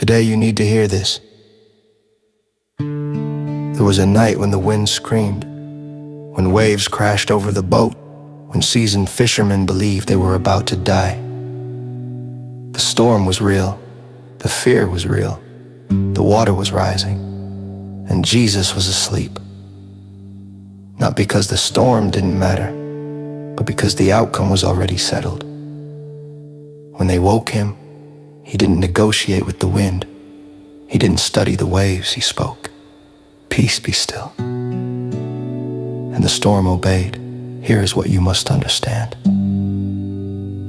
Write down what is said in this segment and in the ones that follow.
Today you need to hear this. There was a night when the wind screamed, when waves crashed over the boat, when seasoned fishermen believed they were about to die. The storm was real, the fear was real, the water was rising, and Jesus was asleep. Not because the storm didn't matter, but because the outcome was already settled. When they woke him, he didn't negotiate with the wind. He didn't study the waves, he spoke. Peace, be still. And the storm obeyed. Here is what you must understand.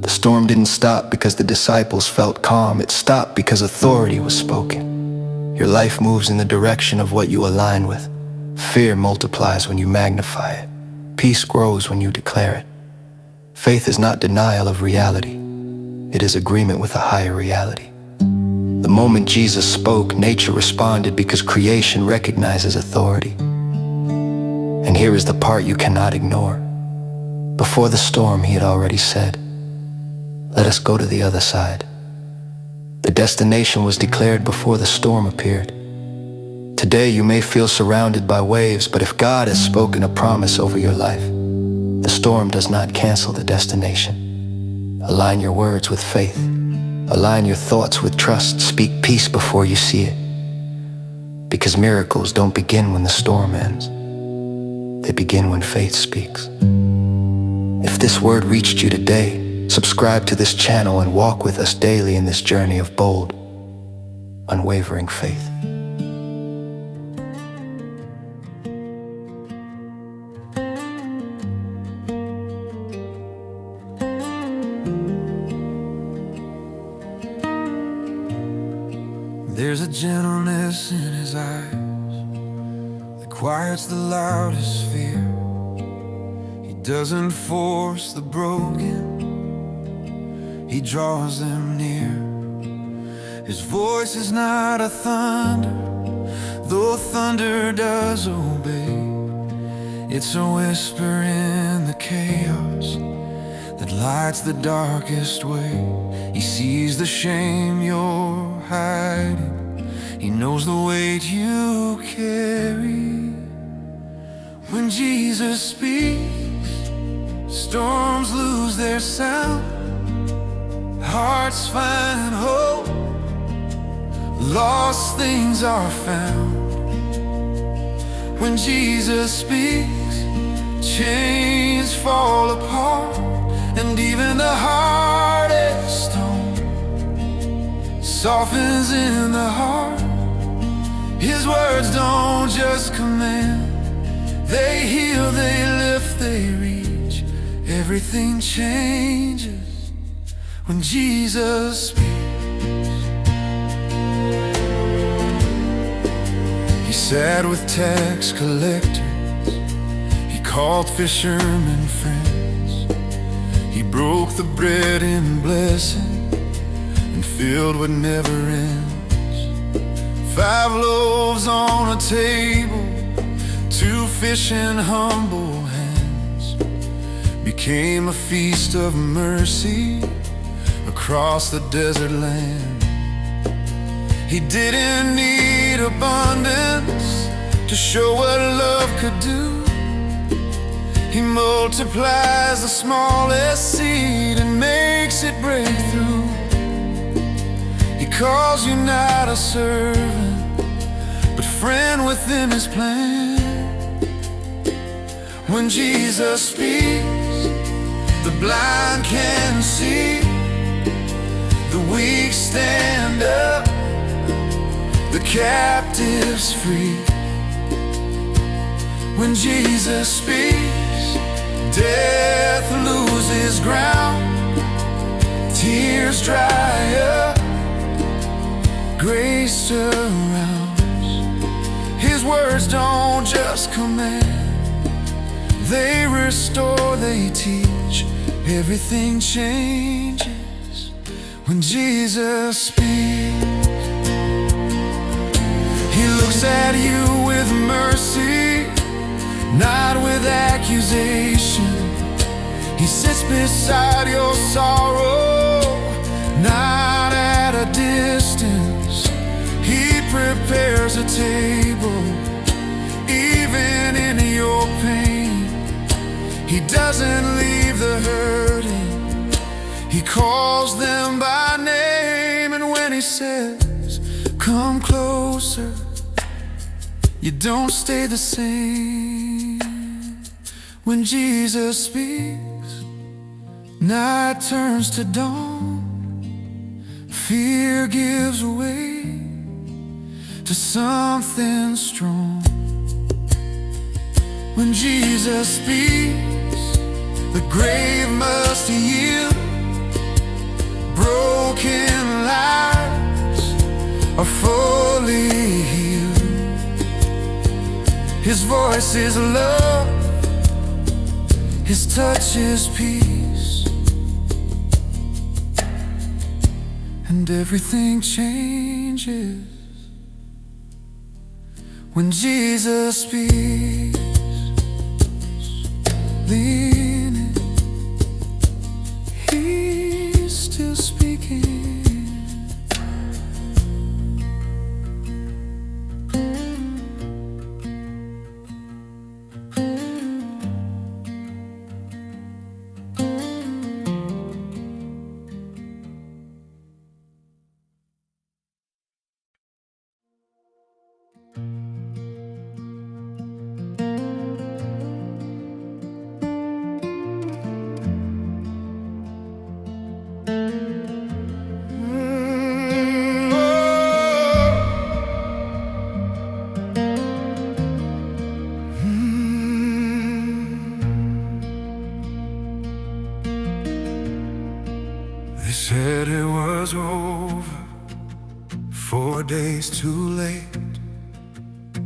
The storm didn't stop because the disciples felt calm. It stopped because authority was spoken. Your life moves in the direction of what you align with. Fear multiplies when you magnify it. Peace grows when you declare it. Faith is not denial of reality. It is agreement with a higher reality. The moment Jesus spoke, nature responded because creation recognizes authority. And here is the part you cannot ignore. Before the storm, he had already said, "Let us go to the other side." The destination was declared before the storm appeared. Today you may feel surrounded by waves, but if God has spoken a promise over your life, the storm does not cancel the destination. Align your words with faith. Align your thoughts with trust. Speak peace before you see it. Because miracles don't begin when the storm ends. They begin when faith speaks. If this word reached you today, subscribe to this channel and walk with us daily in this journey of bold, unwavering faith. There's a gentleness in his eyes that quiets the loudest fear. He doesn't force the broken, he draws them near. His voice is not a thunder, though thunder does obey. It's a whisper in the chaos that lights the darkest way. He sees the shame you're hiding, he knows the weight you carry. When Jesus speaks, storms lose their sound, hearts find hope, lost things are found. When Jesus speaks, chains fall apart, and even the hardest stone softens in the heart. His words don't just command, they heal, they lift, they reach. Everything changes when Jesus speaks. He sat with tax collectors, he called fishermen friends. He broke the bread in blessing and filled what never ends. 5 loaves on a table, 2 fish in humble hands, became a feast of mercy across the desert land. He didn't need abundance to show what love could do. He multiplies the smallest seed and makes it break through. He calls you not a servant, but friend within his plan. When Jesus speaks, the blind can see, the weak stand up, the captives free. When Jesus speaks, death loses ground, tears dry up, grace surrounds. His words don't just command, they restore, they teach. Everything changes when Jesus speaks. He looks at you with mercy, not with accusation. He sits beside your sorrow, not at a distance. prepares a table, even in your pain. He doesn't leave the hurting, he calls them by name. And when he says, come closer, you don't stay the same. When Jesus speaks, night turns to dawn, fear gives way to something strong. When Jesus speaks, the grave must yield. Broken lives are fully healed. His voice is love, his touch is peace, and everything changes when Jesus speaks. Lean in, he's still speaking. They said it was over, 4 days too late.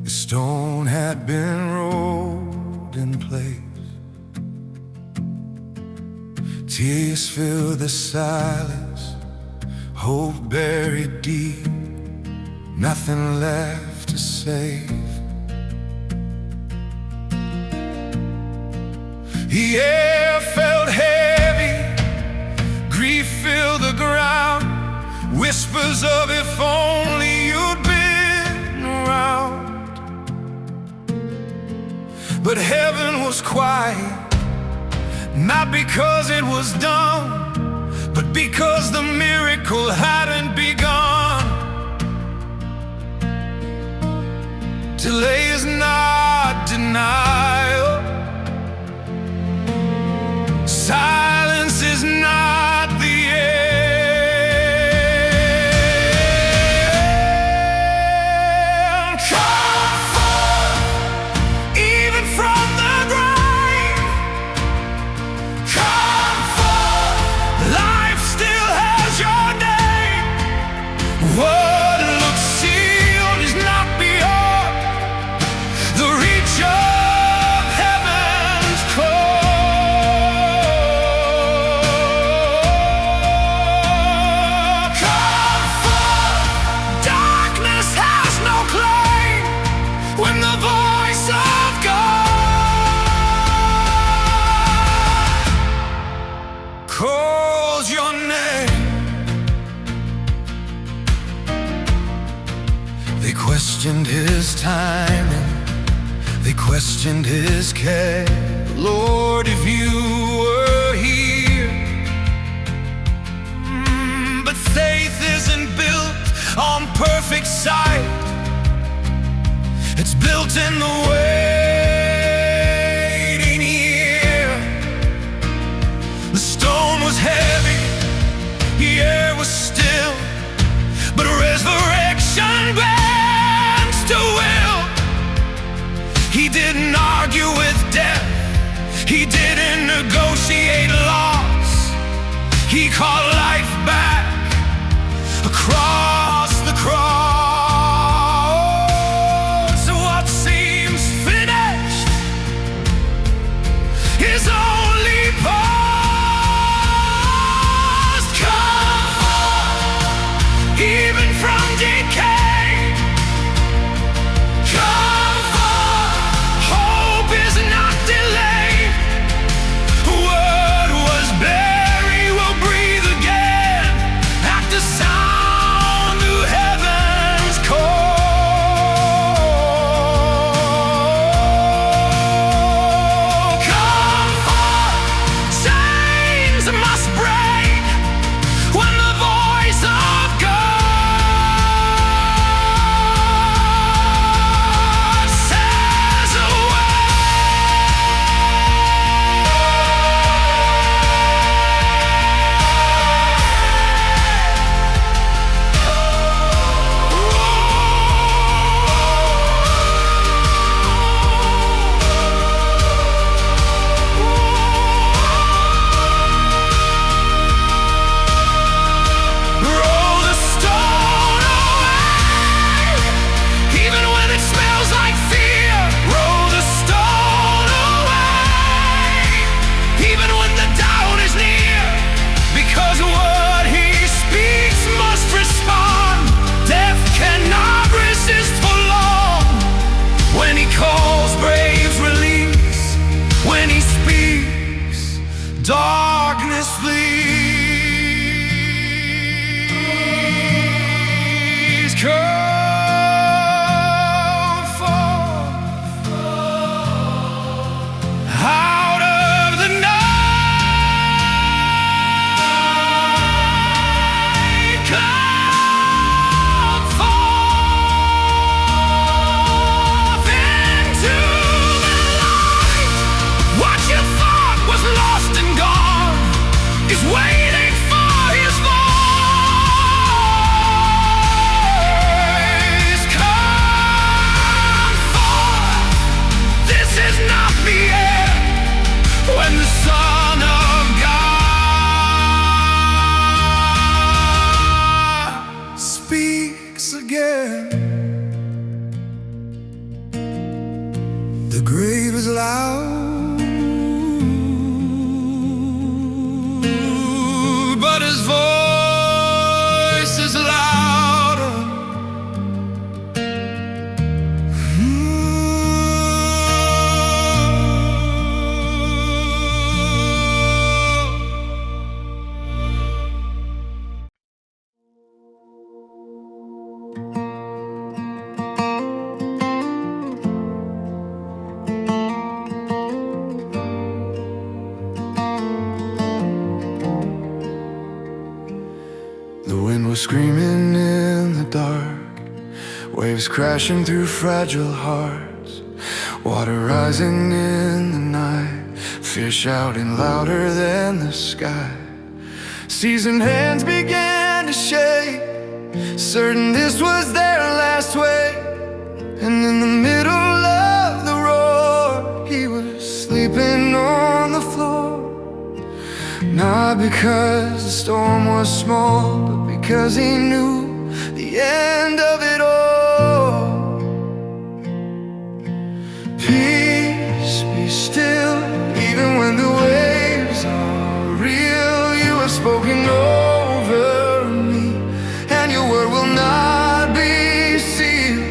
The stone had been rolled in place. Tears filled the silence, hope buried deep, nothing left to save. The air felt heavy, grief filled the ground, whispers of if only you'd been around. But heaven was quiet, not because it was done, but because the miracle hadn't begun. Delay is not denial, silence is not the end. Come forth, even from the grave. Come forth, life still has your name. What looks sealed is not beyond the reach of heaven's call. Come forth, darkness has no claim when the voice of God calls your name. They questioned his timing, they questioned his care. Lord, if you were here. But faith isn't built on perfect sight, it's built in the waiting here. The stone was heavy, the air was still, but resurrection grants to will. He didn't argue with death, he didn't negotiate loss. He called life back across the cross. What seems finished is only past. Come forth, even from decay. Come forth, hope is not delayed. What was buried will breathe again. The grave is loud, but his voice is louder. The wind was screaming in the dark, waves crashing through fragile hearts, water rising in the night, fear shouting louder than the sky. Seasoned hands began to shake, certain this was their last wake. And in the middle of the roar, he was sleeping on the floor. Not because the storm was small, but because he knew the end of it all. Peace, be still, even when the waves are real. You have spoken over me, and your word will not be sealed.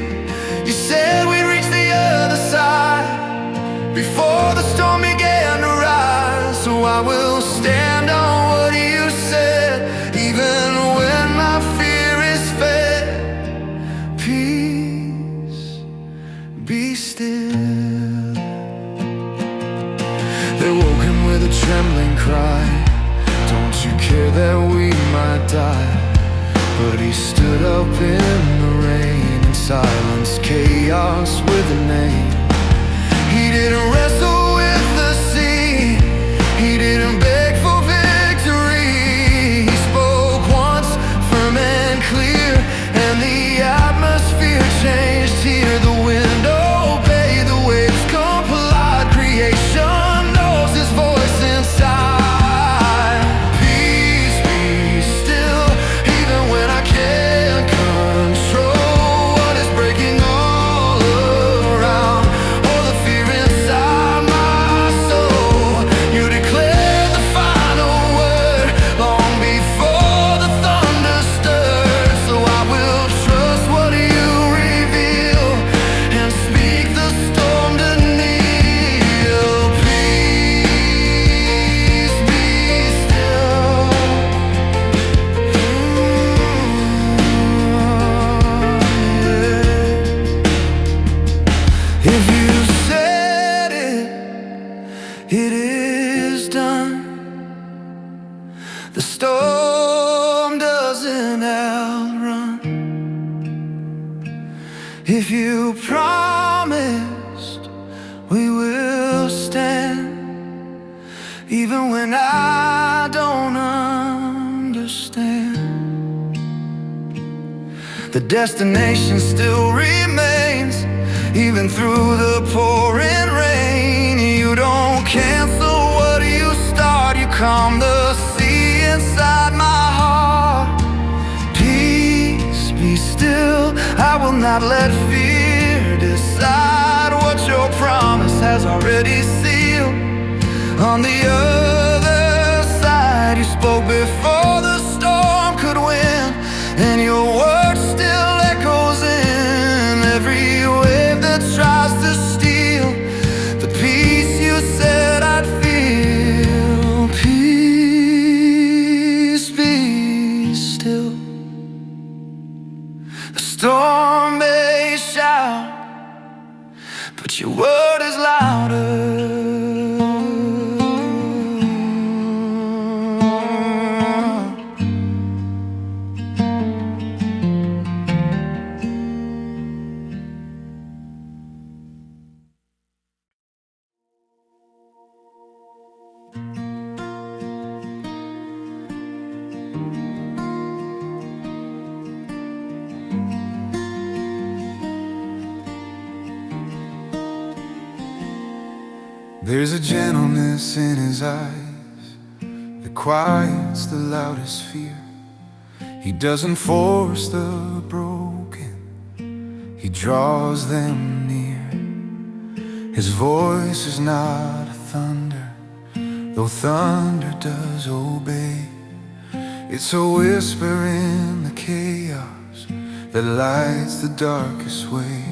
You said we'd reach the other side before the storm began to rise. So I will stand on what you said, even when my fear is fed. Peace, be still. They woke him with a trembling cry, don't you care that we might die? But he stood up in the rain and silenced chaos with a name. He didn't wrestle with the sea, he didn't beg for victory. He spoke once, firm and clear, and the atmosphere changed here. The wind obeyed, the waves complied, creation knows his voice inside. Peace, be still, even when I can't control what is breaking all around, all the fear inside my soul. You declared the final word long before the thunder stirred. So I will trust what you reveal and speak the storm to kneel. Peace, be still. If you said it, it is done. The storm doesn't outrun. If you promised, we will stand, even when I don't understand. The destination still remains, even through the pouring rain. You don't cancel what you start, you calm the sea inside my heart. Peace, be still, I will not let fear decide what your promise has already sealed. On the other side, you spoke before the storm could win, and your word still echoes in every wave that tries to steal the peace you said I'd feel. Peace, be still. The storm may shout, but your word is louder. There's a gentleness in his eyes that quiets the loudest fear. He doesn't force the broken, He draws them near. His voice is not a thunder, though thunder does obey. It's a whisper in the chaos that lights the darkest way.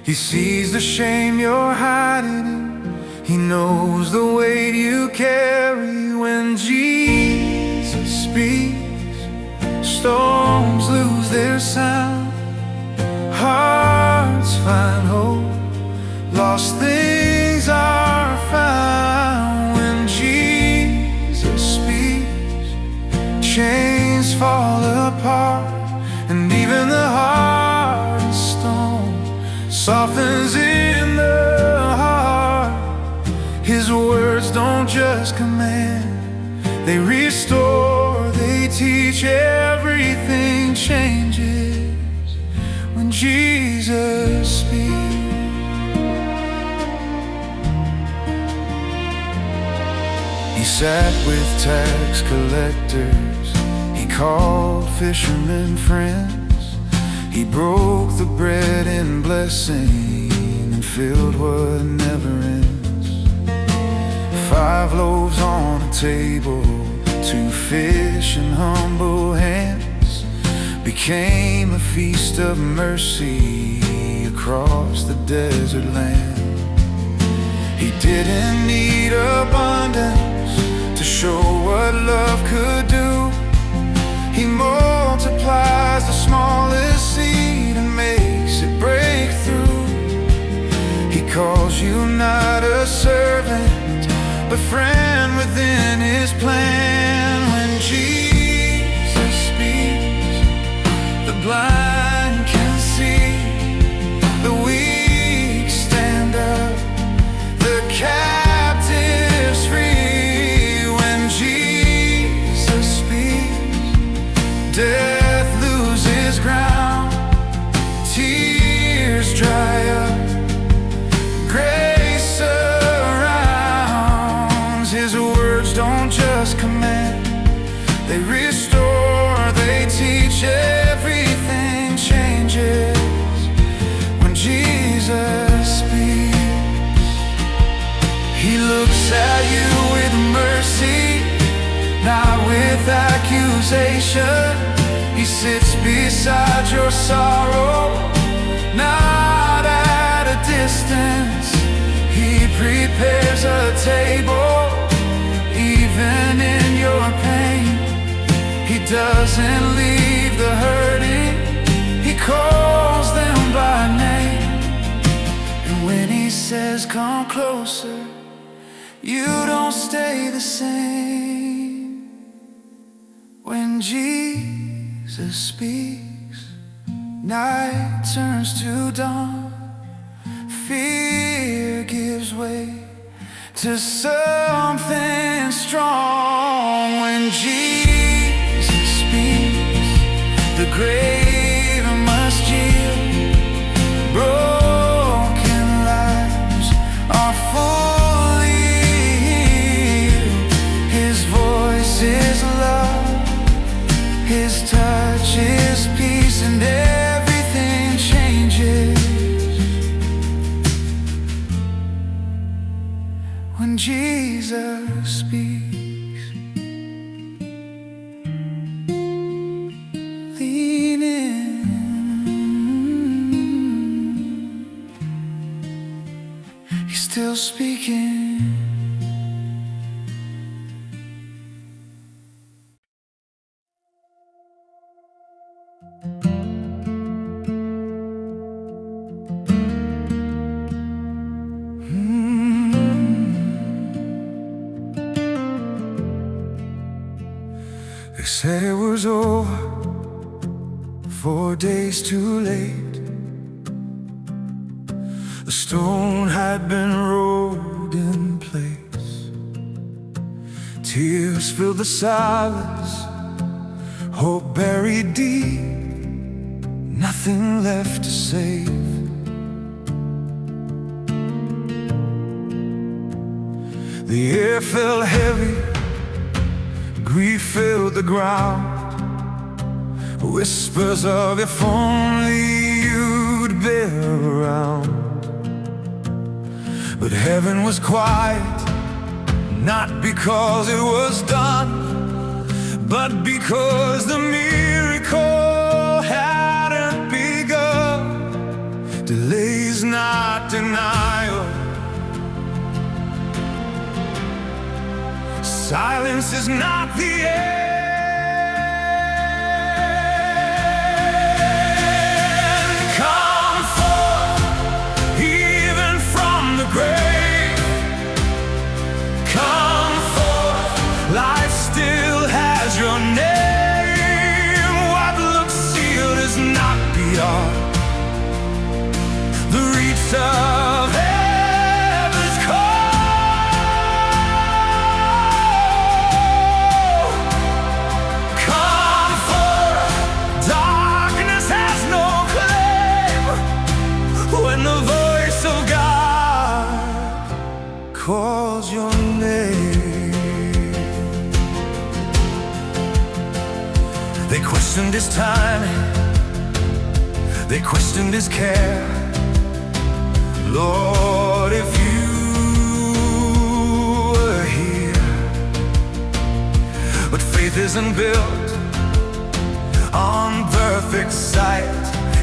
He sees the shame you're hiding in. He knows the weight you carry. When Jesus speaks, storms lose their sound. Hearts find hope, lost things are found. When Jesus speaks, chains fall apart, and even the hardest stone softens in the heart. His words don't just command, they restore, they teach. Everything changes when Jesus speaks. He sat with tax collectors, he called fishermen friends. He broke the bread in blessing and filled what never ends. 5 loaves on a table, 2 fish in humble hands, became a feast of mercy across the desert land. He didn't need abundance to show what love could do. He multiplies the smallest seed and makes it break through. He calls you not a servant, but friend within his plan. When Jesus speaks, the blind can see, the weak stand up, the captives free. When Jesus speaks, death loses ground, tears dry up, grace surrounds. His words don't just command, they restore, they teach. Everything changes when Jesus speaks. He looks at you with mercy, not with accusation. He sits beside your sorrow, not at a distance. He prepares a table, even in your pain. He doesn't leave the hurting, he calls them by name. And when he says come closer, you don't stay the same. When Jesus speaks, night turns to dawn, fear gives way to something strong. When Jesus speaks, the grave must yield, broken lives are fully healed. His voice is love, his touch is peace, and everything changes when Jesus speaks. Lean in, he's still speaking. They said it was over, 4 days too late. The stone had been rolled in place. Tears filled the silence, hope buried deep, nothing left to save. The air felt heavy, grief filled the ground, whispers of if only you But heaven was quiet, not because it was done, but because the miracle hadn't begun. Delay's not denial, silence is not the end. Come forth, even from the grave. Come forth, life still has your name. What looks sealed is not beyond the reach of heaven's call. Come forth, darkness has no claim. When the voice of God calls your name. They questioned his timing, they questioned his care. Lord, if you were here. But faith isn't built on perfect sight,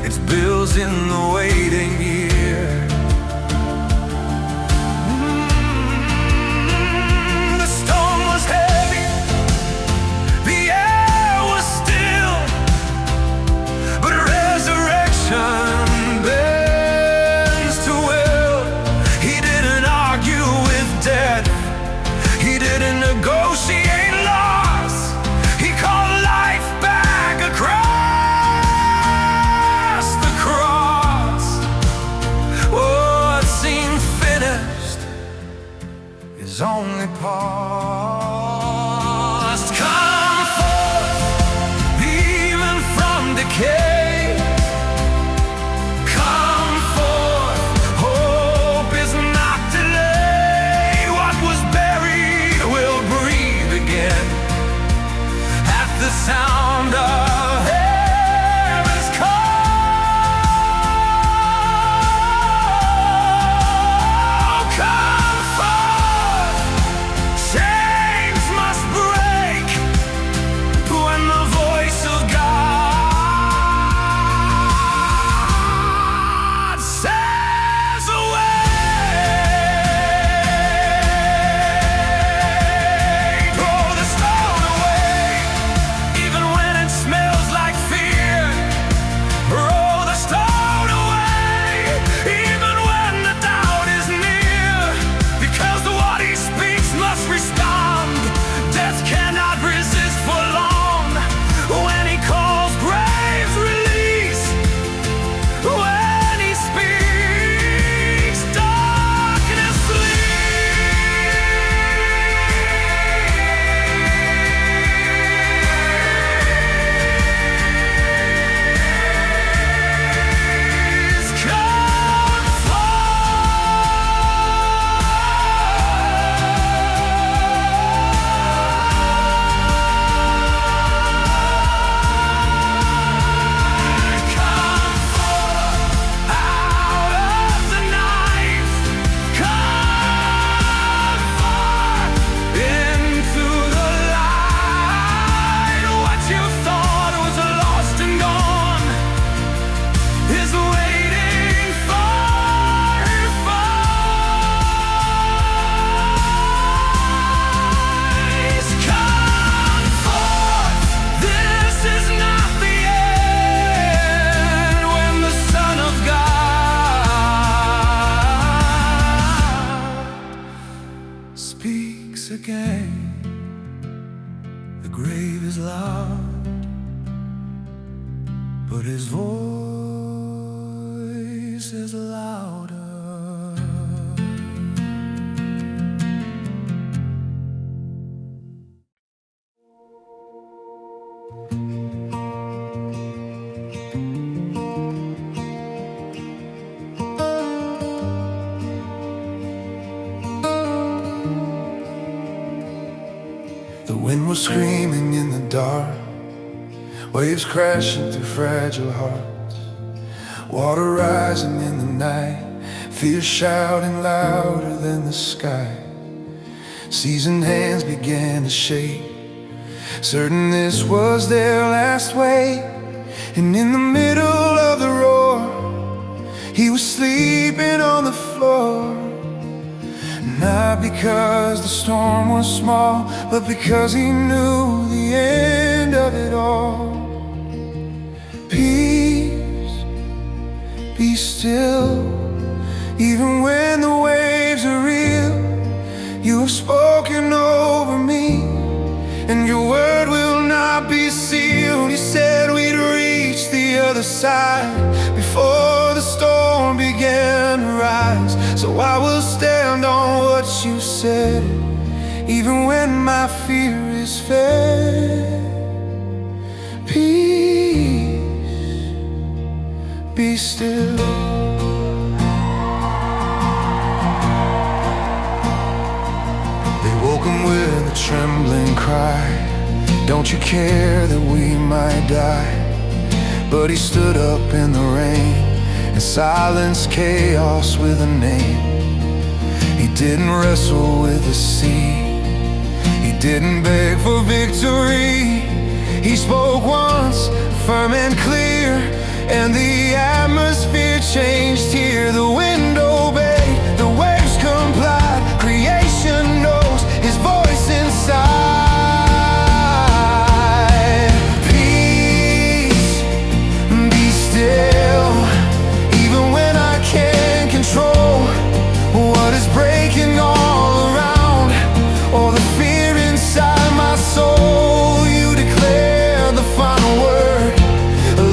it's built in the waiting year. The stone was heavy, the air was still, but resurrection bends to will. He didn't argue with death, he didn't negotiate loss. He called life back across the cross. What seemed finished is only past. Come forth, even from decay. Come forth, hope is not delayed. What was buried will breathe again at the sound of heaven's call. Come forth, chains must break when the voice of God says away. Throw the stone away, even when it smells like fear. Throw the stone away, even when the doubt is near. Because what he speaks must respond. Death cannot resist for long. When he calls, graves release. When he speaks, darkness flees. Come forth out of the night. Come forth into the light. What you thought was lost and gone is waiting for his voice. Come forth, this is not the end. When the Son of God speaks again, the grave is loud, but his voice is louder. The wind was screaming in the dark, waves crashing through fragile hearts, water rising in the night, fear shouting louder than the sky. Seasoned hands began to shake, certain this was their last wait. And in the middle of the roar, he was sleeping on the floor. Not because the storm was small, but because he knew the end of it all. Peace, be still, even when the waves are real. You have spoken over me, and your word will not be sealed. You said we'd reach the other side before the storm began to rise. So I will stand on what you said, even when my fear is fed. Peace, be still. They woke him with a trembling cry, don't you care that we might die? But he stood up in the rain and silenced chaos with a name. He didn't wrestle with the sea, he didn't beg for victory. He spoke once, firm and clear, and the atmosphere changed here. The wind obeyed, the waves complied, creation knows his voice inside. Peace, be still, even when I can't control what is breaking all around, or the fear inside my soul. You declare the final word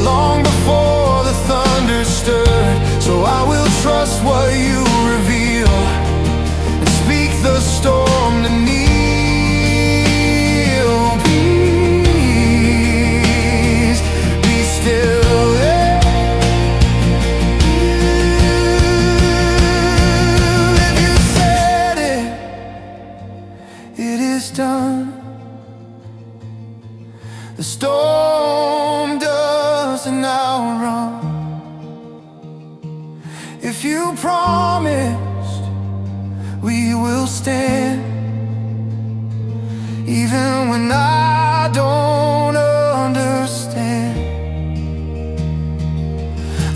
long before the thunder stirred. So I will trust what you reveal and speak the storm to kneel. Peace, be still, yeah. If you said it, it is done. The storm doesn't outrun. If you promised, we will stand, even when I don't understand.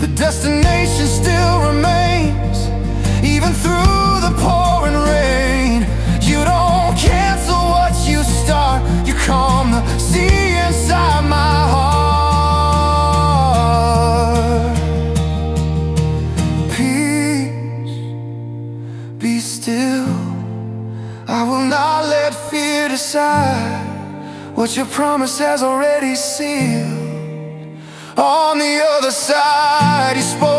The destination still remains, even through the pouring rain. You don't cancel what you start, you calm the sea inside my heart. Peace, be still, I will not let fear decide what your promise has already sealed. On the other side, you spoke